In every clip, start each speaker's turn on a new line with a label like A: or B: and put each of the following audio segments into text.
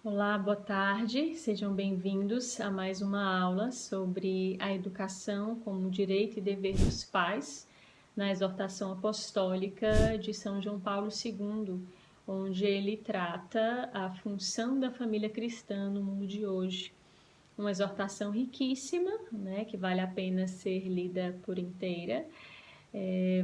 A: Olá, boa tarde, sejam bem-vindos a mais uma aula sobre a educação como direito e dever dos pais, na exortação apostólica de São João Paulo II, onde ele trata a função da família cristã no mundo de hoje. Uma exortação riquíssima, né, que vale a pena ser lida por inteira,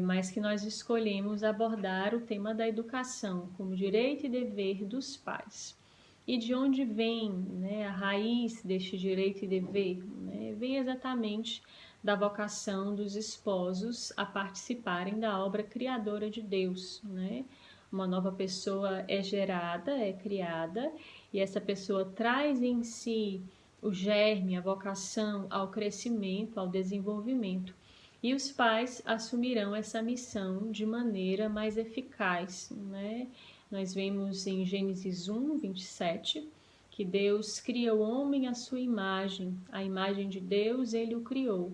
A: mas que nós escolhemos abordar o tema da educação como direito e dever dos pais. E de onde vem, né, a raiz deste direito e dever? Né? Vem exatamente da vocação dos esposos a participarem da obra criadora de Deus. Né? Uma nova pessoa é gerada, é criada, e essa pessoa traz em si o germe, a vocação ao crescimento, ao desenvolvimento. E os pais assumirão essa missão de maneira mais eficaz, né? Nós vemos em Gênesis 1, 27, que Deus cria o homem à sua imagem. A imagem de Deus ele o criou.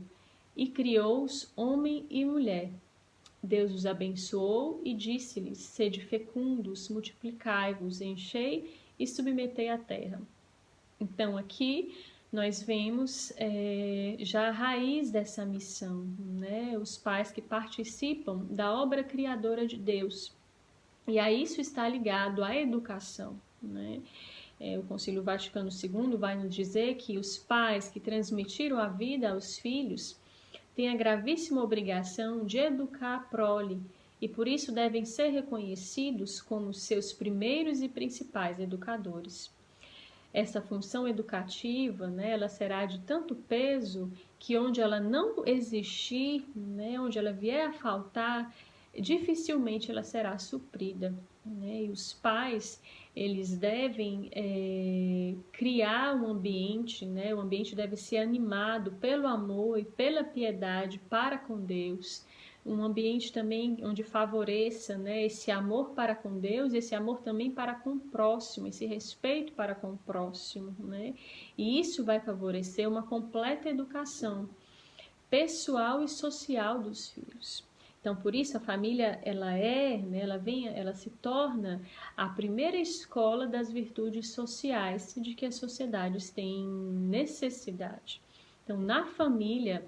A: E criou-os homem e mulher. Deus os abençoou e disse-lhes: sede fecundos, multiplicai-vos, enchei e submetei a terra. Então aqui nós vemos já a raiz dessa missão, né? Os pais que participam da obra criadora de Deus. E a isso está ligado à educação, né? O Concílio Vaticano II vai nos dizer que os pais que transmitiram a vida aos filhos têm a gravíssima obrigação de educar a prole e por isso devem ser reconhecidos como seus primeiros e principais educadores. Essa função educativa, né, ela será de tanto peso que onde ela não existir, né, onde ela vier a faltar, dificilmente ela será suprida. Né? E os pais, eles devem criar um ambiente, né? O ambiente deve ser animado pelo amor e pela piedade para com Deus, um ambiente também onde favoreça, né, esse amor para com Deus, esse amor também para com o próximo, esse respeito para com o próximo, né? E isso vai favorecer uma completa educação pessoal e social dos filhos. Então, por isso a família ela se torna a primeira escola das virtudes sociais de que as sociedades têm necessidade. Então, na família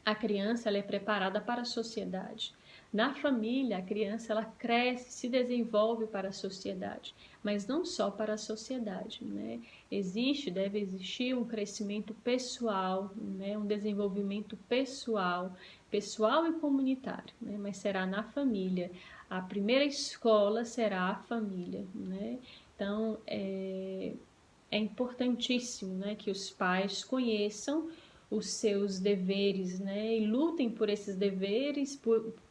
A: a criança ela é preparada para a sociedade. Na família, a criança ela cresce, se desenvolve para a sociedade, mas não só para a sociedade, né? Deve existir um crescimento pessoal, né? Um desenvolvimento pessoal e comunitário, né? Mas será na família. A primeira escola será a família, né? Então, é importantíssimo, né, que os pais conheçam os seus deveres, né, e lutem por esses deveres,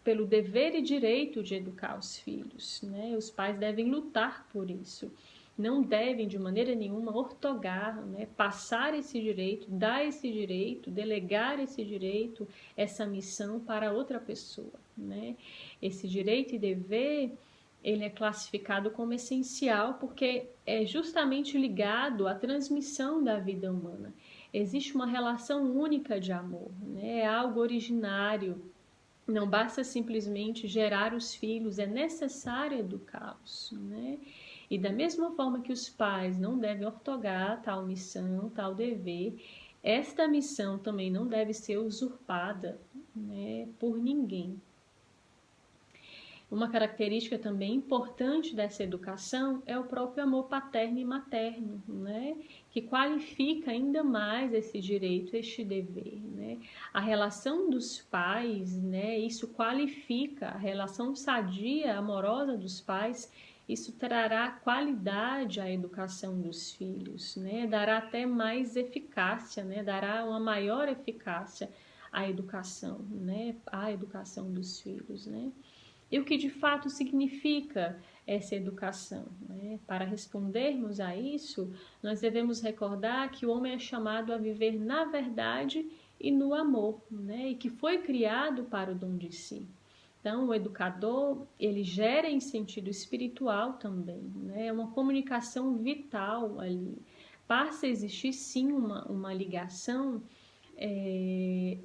A: pelo dever e direito de educar os filhos, né? Os pais devem lutar por isso. Não devem, de maneira nenhuma, ortogar, né, passar esse direito, dar esse direito, delegar esse direito, essa missão para outra pessoa, né? Esse direito e dever ele é classificado como essencial porque é justamente ligado à transmissão da vida humana. Existe uma relação única de amor, né? É algo originário. Não basta simplesmente gerar os filhos, é necessário educá-los, né? E da mesma forma que os pais não devem ortogar tal missão, tal dever, esta missão também não deve ser usurpada, né, por ninguém. Uma característica também importante dessa educação é o próprio amor paterno e materno, né? Que qualifica ainda mais esse direito, este dever, né? A relação dos pais, né? Isso qualifica a relação sadia, amorosa dos pais. Isso trará qualidade à educação dos filhos, né? Dará até mais eficácia, né? Dará uma maior eficácia à educação, né? À educação dos filhos, né? E o que de fato significa essa educação, né? Para respondermos a isso, nós devemos recordar que o homem é chamado a viver na verdade e no amor, né? E que foi criado para o dom de si. Então, o educador, ele gera em sentido espiritual também, né? É uma comunicação vital ali. Passa a existir, sim, uma ligação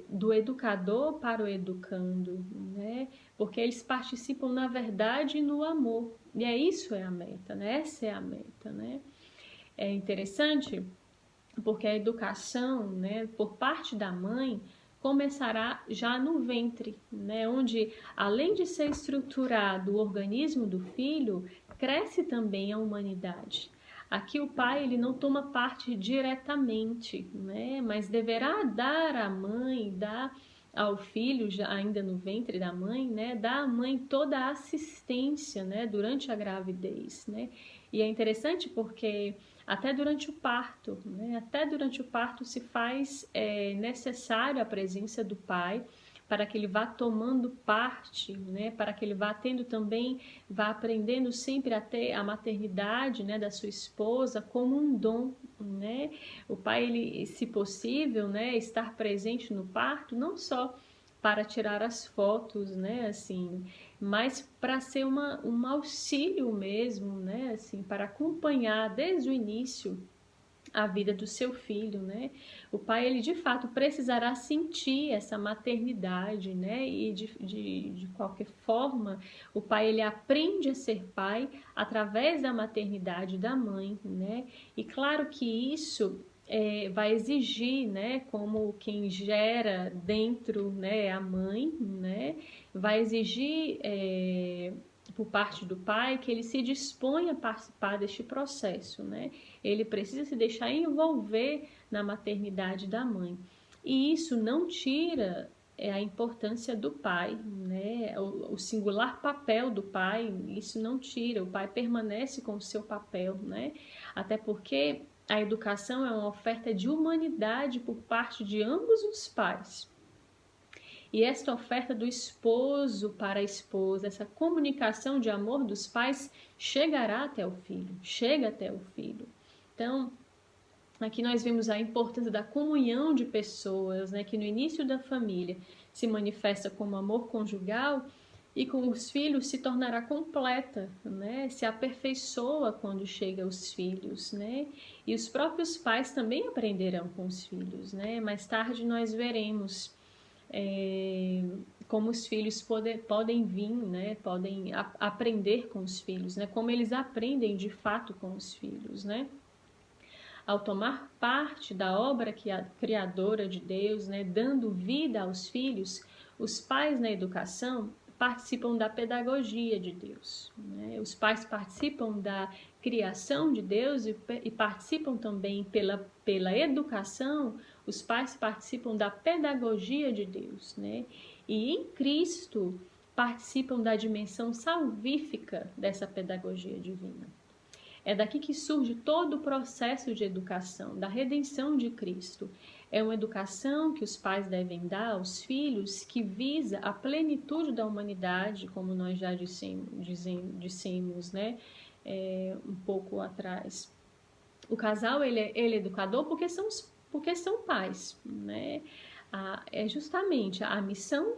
A: do educador para o educando, né? Porque eles participam na verdade e no amor. E isso é a meta, né? Essa é a meta, né? é interessante porque a educação, né, por parte da mãe, começará já no ventre, né, onde, além de ser estruturado o organismo do filho, cresce também a humanidade. Aqui o pai ele não toma parte diretamente, né, mas deverá dar à mãe, dar ao filho, já ainda no ventre da mãe, né, dar à mãe toda a assistência, né, durante a gravidez, né. E é interessante porque até durante o parto, né, até durante o parto se faz necessário a presença do pai para que ele vá tomando parte, né, para que ele vá tendo também, vá aprendendo sempre a ter a maternidade, né, da sua esposa como um dom, né. O pai, ele, se possível, né, estar presente no parto, não só para tirar as fotos, né, assim, mas para ser um auxílio mesmo, né, assim, para acompanhar desde o início a vida do seu filho, né? O pai, ele de fato precisará sentir essa maternidade, né? E de qualquer forma, o pai, ele aprende a ser pai através da maternidade da mãe, né? E claro que isso vai exigir, né? Como quem gera dentro, né? A mãe, né? Vai exigir por parte do pai que ele se disponha a participar deste processo, né? Ele precisa se deixar envolver na maternidade da mãe. E isso não tira a importância do pai, né? O singular papel do pai, isso não tira. O pai permanece com o seu papel, né? Até porque a educação é uma oferta de humanidade por parte de ambos os pais. E esta oferta do esposo para a esposa, essa comunicação de amor dos pais chegará até o filho, chega até o filho. Então, aqui nós vemos a importância da comunhão de pessoas, né, que no início da família se manifesta como amor conjugal e com os filhos se tornará completa, né, se aperfeiçoa quando chega aos filhos, né, e os próprios pais também aprenderão com os filhos, né. Mais tarde nós veremos como os filhos podem vir, né, podem aprender com os filhos, né, como eles aprendem de fato com os filhos, né. Ao tomar parte da obra criadora de Deus, né, dando vida aos filhos, os pais na educação participam da pedagogia de Deus, né? Os pais participam da criação de Deus e participam também pela educação, os pais participam da pedagogia de Deus, né? E em Cristo participam da dimensão salvífica dessa pedagogia divina. É daqui que surge todo o processo de educação, da redenção de Cristo. É uma educação que os pais devem dar aos filhos que visa a plenitude da humanidade, como nós já dissemos, né, um pouco atrás. O casal, ele é educador porque são pais, né? É justamente a missão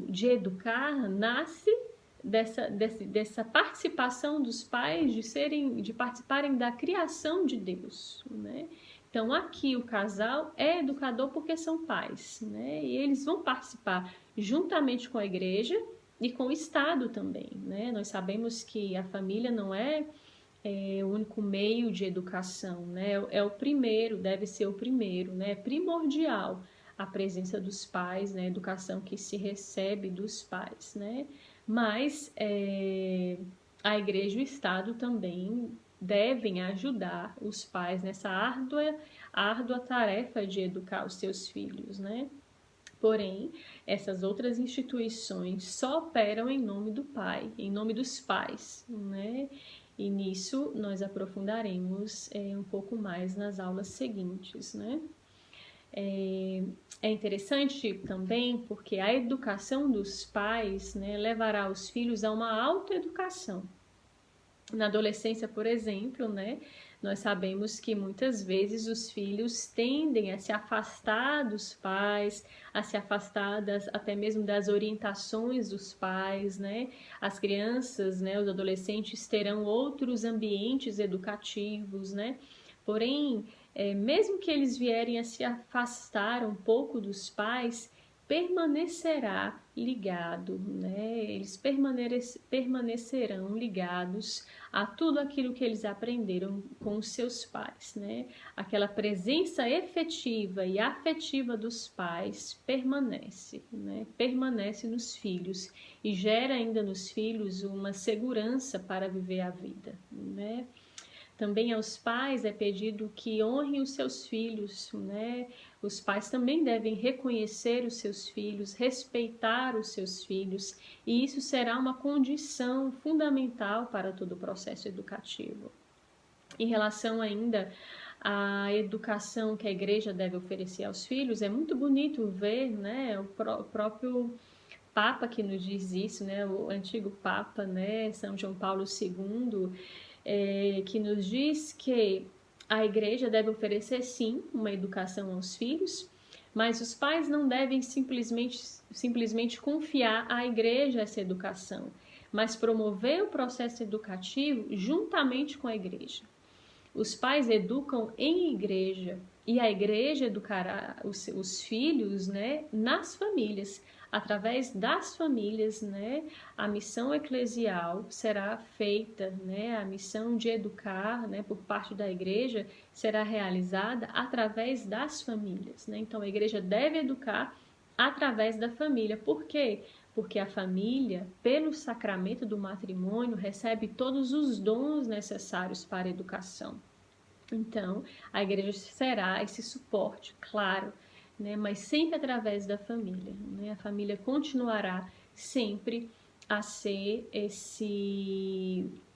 A: de educar nasce dessa participação dos pais de participarem da criação de Deus, né? Então aqui o casal é educador porque são pais, né? E eles vão participar juntamente com a igreja e com o Estado também, né? Nós sabemos que a família não é o único meio de educação, né? É o primeiro, deve ser o primeiro, né? É primordial a presença dos pais, né? A educação que se recebe dos pais, né? Mas a igreja e o Estado também devem ajudar os pais nessa árdua tarefa de educar os seus filhos, né? Porém, essas outras instituições só operam em nome do pai, em nome dos pais, né? E nisso nós aprofundaremos um pouco mais nas aulas seguintes, né? É interessante também porque a educação dos pais, né, levará os filhos a uma autoeducação. Na adolescência, por exemplo, né, nós sabemos que muitas vezes os filhos tendem a se afastar dos pais, a se afastar até mesmo das orientações dos pais, né? As crianças, né, os adolescentes terão outros ambientes educativos, né? Porém, mesmo que eles vierem a se afastar um pouco dos pais, permanecerá ligado, né? Eles permanecerão ligados a tudo aquilo que eles aprenderam com os seus pais, né? Aquela presença efetiva e afetiva dos pais permanece, né? Permanece nos filhos e gera ainda nos filhos uma segurança para viver a vida, né? Também aos pais é pedido que honrem os seus filhos, né? Os pais também devem reconhecer os seus filhos, respeitar os seus filhos, e isso será uma condição fundamental para todo o processo educativo. Em relação ainda à educação que a igreja deve oferecer aos filhos, é muito bonito ver, né, o próprio Papa que nos diz isso, né, o antigo Papa, né, São João Paulo II, que nos diz que a igreja deve oferecer, sim, uma educação aos filhos, mas os pais não devem simplesmente confiar à igreja essa educação, mas promover o processo educativo juntamente com a igreja. Os pais educam em igreja e a igreja educará os filhos, né, nas famílias. Através das famílias, né, a missão eclesial será feita, né, a missão de educar, né, por parte da igreja será realizada através das famílias, né? Então a igreja deve educar através da família. Por quê? Porque a família, pelo sacramento do matrimônio, recebe todos os dons necessários para a educação. Então, a igreja será esse suporte, claro, né, mas sempre através da família, né? A família continuará sempre a ser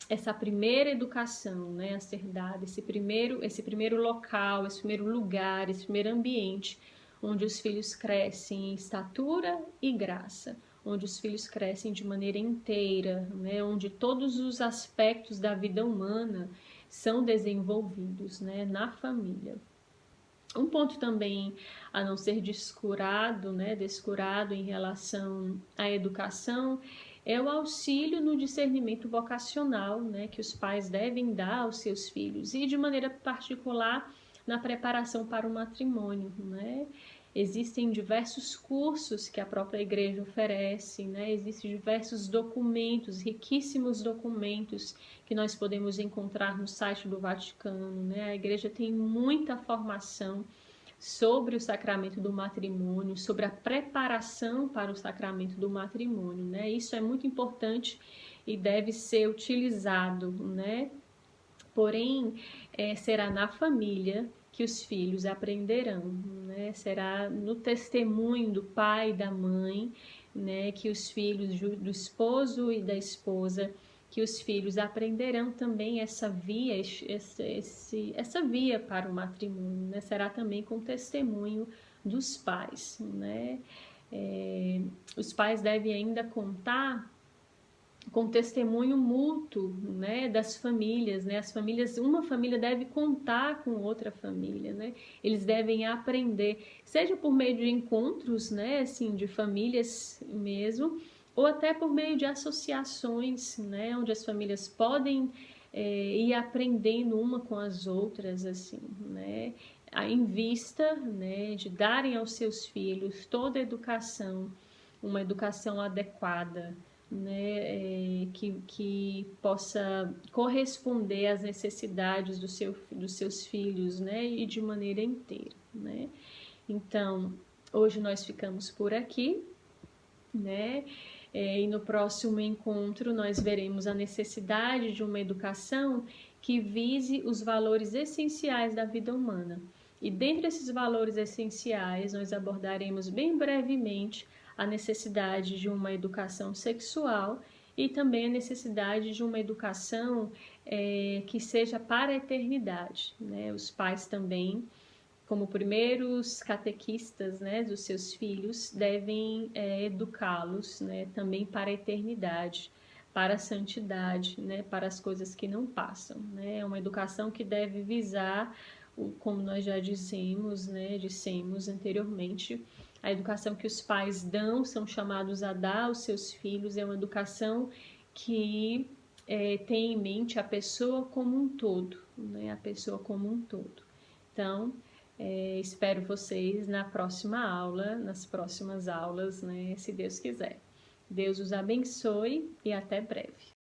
A: essa primeira educação, né, a ser dada, esse primeiro local, esse primeiro lugar, esse primeiro ambiente onde os filhos crescem em estatura e graça, onde os filhos crescem de maneira inteira, né, onde todos os aspectos da vida humana são desenvolvidos, né, na família. Um ponto também a não ser descurado, né, descurado em relação à educação é o auxílio no discernimento vocacional, né, que os pais devem dar aos seus filhos e de maneira particular na preparação para o matrimônio, né? Existem diversos cursos que a própria igreja oferece, né? Existem diversos documentos, riquíssimos documentos que nós podemos encontrar no site do Vaticano, né? A igreja tem muita formação sobre o sacramento do matrimônio, sobre a preparação para o sacramento do matrimônio, né? Isso é muito importante e deve ser utilizado, né? Porém, será na família que os filhos aprenderão, né? Será no testemunho do pai e da mãe, né, que os filhos do esposo e da esposa, que os filhos aprenderão também essa via, essa via para o matrimônio, né? Será também com testemunho dos pais, né? Os pais devem ainda contar com testemunho mútuo, né, das famílias, né? As famílias, uma família deve contar com outra família, né? Eles devem aprender, seja por meio de encontros, né, assim, de famílias mesmo, ou até por meio de associações, né, onde as famílias podem ir aprendendo uma com as outras, assim, né? Em vista, né, de darem aos seus filhos toda a educação, uma educação adequada, né, que possa corresponder às necessidades dos seus filhos, né, e de maneira inteira, né? Então, hoje nós ficamos por aqui, né? E no próximo encontro nós veremos a necessidade de uma educação que vise os valores essenciais da vida humana. E dentre esses valores essenciais, nós abordaremos bem brevemente a necessidade de uma educação sexual e também a necessidade de uma educação que seja para a eternidade, né? Os pais também, como primeiros catequistas, né, dos seus filhos, devem educá-los, né, também para a eternidade, para a santidade, né, para as coisas que não passam, né? É uma educação que deve visar, como nós já dissemos anteriormente, a educação que os pais são chamados a dar aos seus filhos é uma educação que tem em mente a pessoa como um todo, né? A pessoa como um todo. Então, Espero vocês na próxima aula, nas próximas aulas, né, se Deus quiser. Deus os abençoe e até breve.